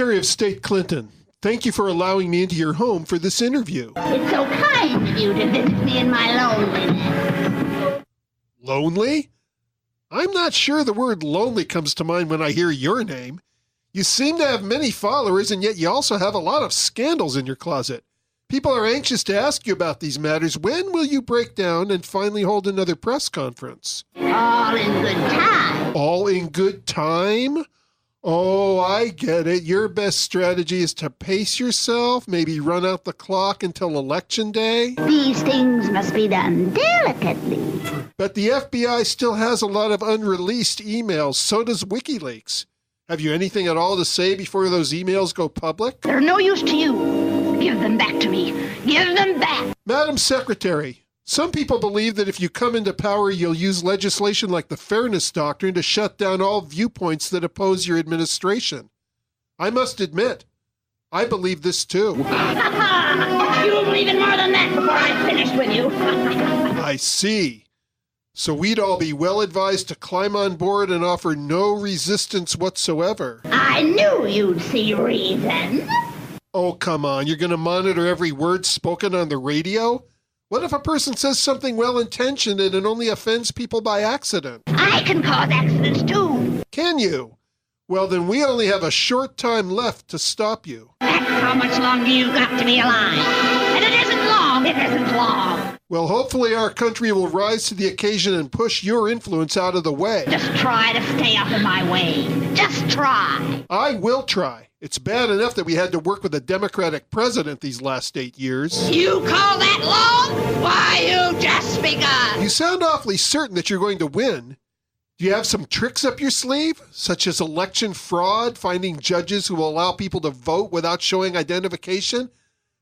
Secretary of State Clinton, thank you for allowing me into your home for this interview. It's so kind of you to visit me in my loneliness. Lonely? I'm not sure the word lonely comes to mind when I hear your name. You seem to have many followers, and yet you also have a lot of scandals in your closet. People are anxious to ask you about these matters. When will you break down and finally hold another press conference? All in good time. All in good time? Oh, I get it. Your best strategy is to pace yourself, maybe run out the clock until Election Day. These things must be done delicately. But the FBI still has a lot of unreleased emails. So does WikiLeaks. Have you anything at all to say before those emails go public? They're no use to you. Give them back to me. Give them back. Madam Secretary, some people believe that if you come into power, you'll use legislation like the Fairness Doctrine to shut down all viewpoints that oppose your administration. I must admit, I believe this too. You'll believe in more than that before I finish with you. I see. So we'd all be well advised to climb on board and offer no resistance whatsoever. I knew you'd see reason. Oh, come on. You're going to monitor every word spoken on the radio? What if a person says something well-intentioned and it only offends people by accident? I can cause accidents too. Can you? Well, then we only have a short time left to stop you. That's how much longer you got to be alive. And it isn't long. It isn't long. Well, hopefully our country will rise to the occasion and push your influence out of the way. Just try to stay out of my way. Just try. I will try. It's bad enough that we had to work with a Democratic president these last 8 years. You call that long? Why, you just begun. You sound awfully certain that you're going to win. Do you have some tricks up your sleeve, such as election fraud, finding judges who will allow people to vote without showing identification?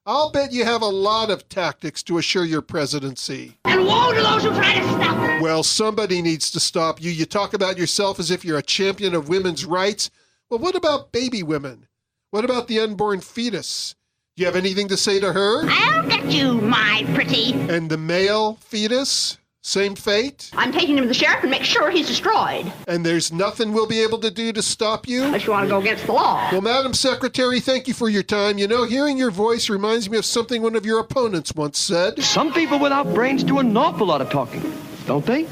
I'll bet you have a lot of tactics to assure your presidency. And woe to those who try to stop it. Well, somebody needs to stop you. You talk about yourself as if you're a champion of women's rights. Well, what about baby women? What about the unborn fetus? Do you have anything to say to her? I'll get you, my pretty. And the male fetus? Same fate? I'm taking him to the sheriff and make sure he's destroyed. And there's nothing we'll be able to do to stop you? Unless you want to go against the law. Well, Madam Secretary, thank you for your time. You know, hearing your voice reminds me of something one of your opponents once said. Some people without brains do an awful lot of talking, don't they?